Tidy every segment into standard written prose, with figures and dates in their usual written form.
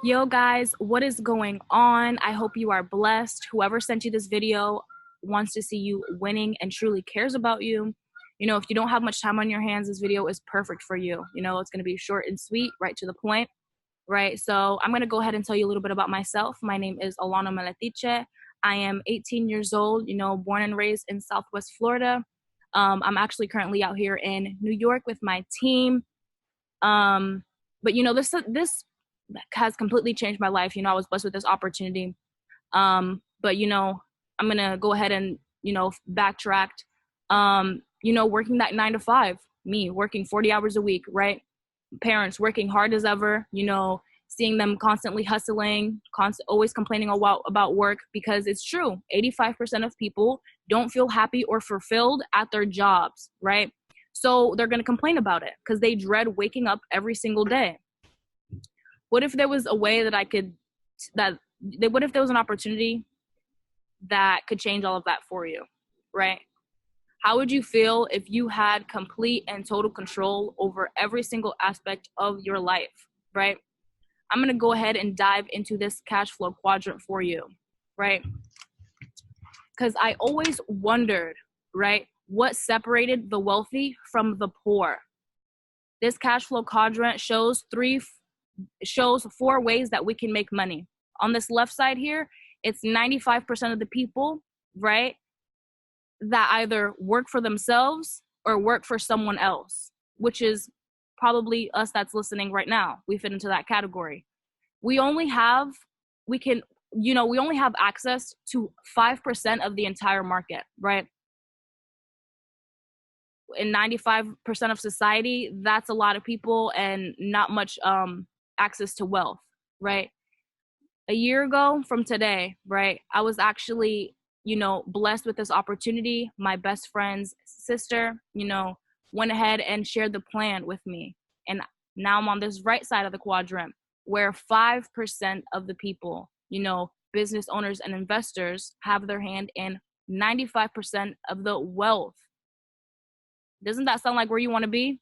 Yo guys, what is going on? I hope you are blessed. Whoever sent you this video wants to see you winning and truly cares about you. If you don't have much time on your hands, this video is perfect for you. It's going to be short and sweet, right to the point, right? So I'm going to go ahead and tell you a little bit about myself. My name is Alonna Meletiche. I am 18 years old, born and raised in Southwest Florida. I'm actually currently out here in New York with my team. But this has completely changed my life. I was blessed with this opportunity. But I'm gonna go ahead and backtrack. Working that 9 to 5, me working 40 hours a week, right? Parents working hard as ever. Seeing them constantly hustling, always complaining about work, because it's true. 85% of people don't feel happy or fulfilled at their jobs, right? So they're gonna complain about it because they dread waking up every single day. What if there was a way that what if there was an opportunity that could change all of that for you, right? How would you feel if you had complete and total control over every single aspect of your life, right? I'm going to go ahead and dive into this cash flow quadrant for you, right? Because I always wondered, right, what separated the wealthy from the poor. This cash flow quadrant shows four ways that we can make money. On this left side here, it's 95% of the people, right, that either work for themselves or work for someone else, which is probably us that's listening right now. We fit into that category. We only have access to 5% of the entire market, right? In 95% of society, that's a lot of people and not much access to wealth, right? A year ago from today, right, I was actually, blessed with this opportunity. My best friend's sister, went ahead and shared the plan with me. And now I'm on this right side of the quadrant where 5% of the people, business owners and investors, have their hand in 95% of the wealth. Doesn't that sound like where you want to be?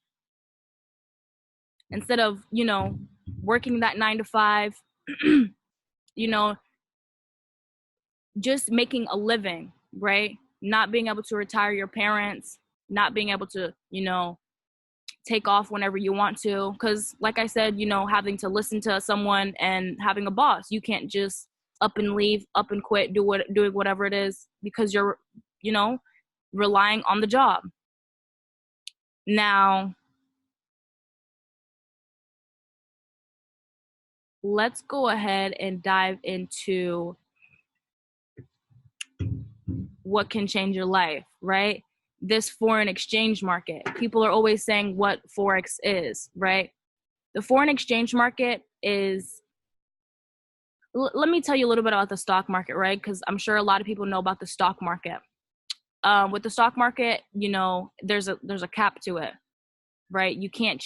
Instead of, working that 9 to 5, just making a living, right? Not being able to retire your parents, not being able to, take off whenever you want to. Because like I said, having to listen to someone and having a boss, you can't just up and leave, up and quit, doing whatever it is because you're, relying on the job. Now, let's go ahead and dive into what can change your life, right? This foreign exchange market. People are always saying what Forex is, right? The foreign exchange market is, let me tell you a little bit about the stock market, right? Because I'm sure a lot of people know about the stock market. With the stock market, there's a cap to it, right? You can't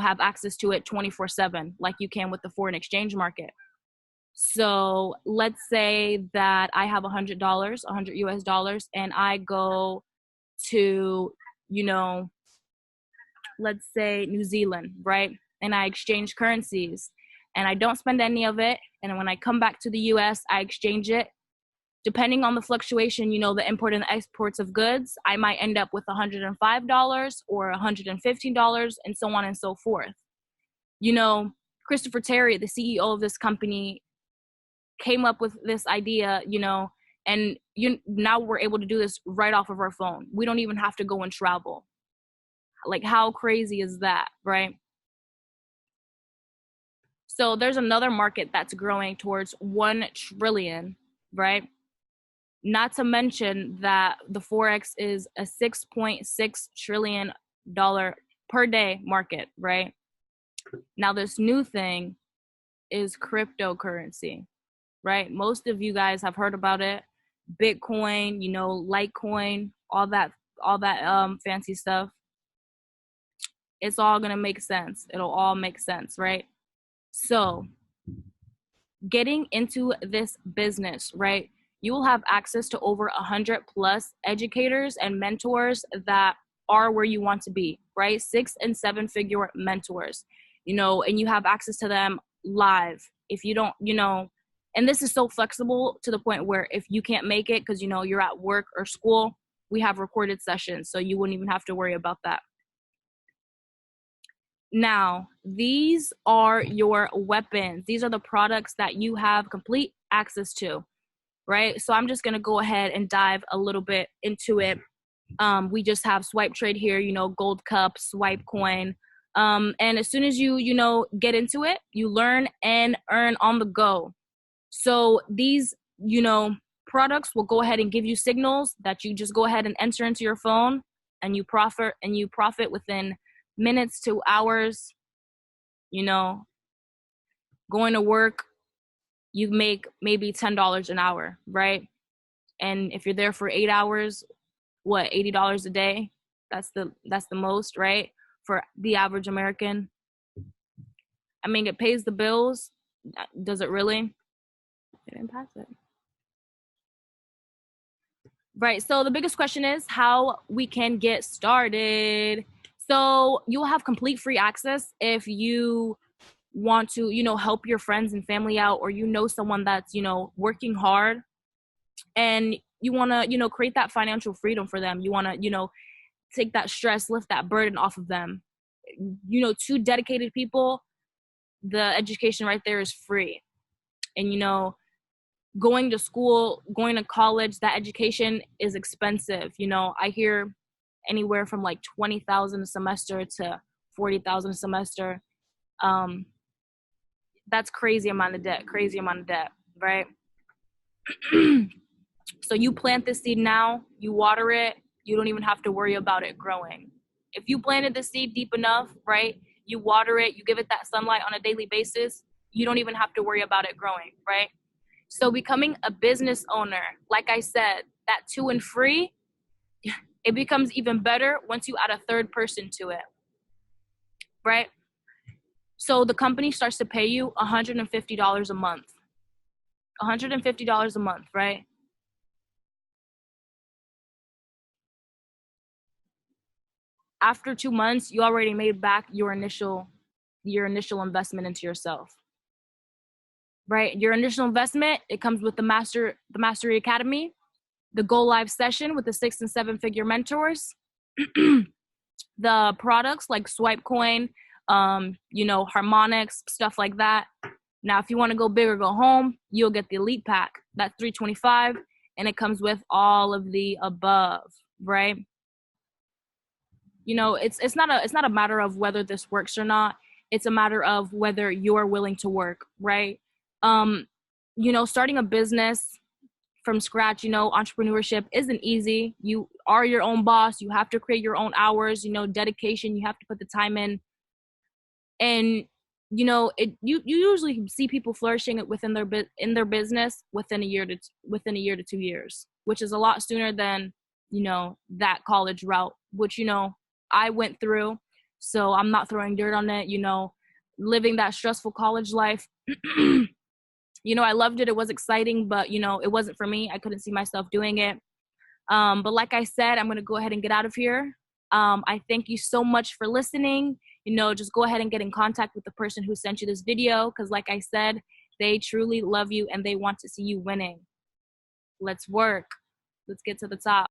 have access to it 24/7 like you can with the foreign exchange market. So let's say that I have $100, 100 US dollars, and I go to, let's say New Zealand, right? And I exchange currencies and I don't spend any of it. And when I come back to the US, I exchange it. Depending on the fluctuation, the import and exports of goods, I might end up with $105 or $115 and so on and so forth. Christopher Terry, the CEO of this company, came up with this idea, and now we're able to do this right off of our phone. We don't even have to go and travel. Like, how crazy is that, right? So there's another market that's growing towards 1 trillion, right? Not to mention that the Forex is a $6.6 trillion per day market, right? Now, this new thing is cryptocurrency, right? Most of you guys have heard about it. Bitcoin, Litecoin, all that fancy stuff. It's all going to make sense. It'll all make sense, right? So getting into this business, right, you will have access to over 100 plus educators and mentors that are where you want to be, right? 6 and 7 figure mentors, and you have access to them live. If you don't, and this is so flexible to the point where if you can't make it because, you're at work or school, we have recorded sessions. So you wouldn't even have to worry about that. Now, these are your weapons. These are the products that you have complete access to, right? So I'm just going to go ahead and dive a little bit into it. We just have swipe trade here, gold cup, swipe coin. And as soon as you get into it, you learn and earn on the go. So these, products will go ahead and give you signals that you just go ahead and enter into your phone, and you profit within minutes to hours. Going to work, you make maybe $10 an hour, right? And if you're there for 8 hours, what, $80 a day? That's the most, right? For the average American. I mean, it pays the bills. Does it really? It didn't pass it. Right. So the biggest question is how we can get started. So you'll have complete free access if you want to, help your friends and family out, or someone that's, working hard, and you want to, create that financial freedom for them. You want to, take that stress, lift that burden off of them. Two dedicated people, the education right there is free. And, going to school, going to college, that education is expensive. I hear anywhere from like $20,000 a semester to $40,000 a semester. That's crazy amount of debt, right? So you plant the seed now, you water it, you don't even have to worry about it growing. If you planted the seed deep enough, right, you water it, you give it that sunlight on a daily basis, you don't even have to worry about it growing, right? So becoming a business owner, like I said, that to and free, it becomes even better once you add a third person to it, right? So the company starts to pay you $150 a month. $150 a month, right? After 2 months, you already made back your initial investment into yourself, right? Your initial investment, it comes with the Mastery Academy, the Go Live session with the 6 and 7 figure mentors, the products like Swipe Coin, harmonics, stuff like that. Now, if you want to go big or go home, you'll get the Elite Pack. That's $325, and it comes with all of the above, right? It's not a matter of whether this works or not. It's a matter of whether you're willing to work, right? Starting a business from scratch, entrepreneurship isn't easy. You are your own boss. You have to create your own hours, dedication. You have to put the time in. And, you usually see people flourishing within their business within a year to 2 years, which is a lot sooner than, that college route, which, I went through. So I'm not throwing dirt on it, living that stressful college life. I loved it. It was exciting, but, it wasn't for me. I couldn't see myself doing it. But like I said, I'm going to go ahead and get out of here. I thank you so much for listening. Just go ahead and get in contact with the person who sent you this video, because like I said, they truly love you and they want to see you winning. Let's work. Let's get to the top.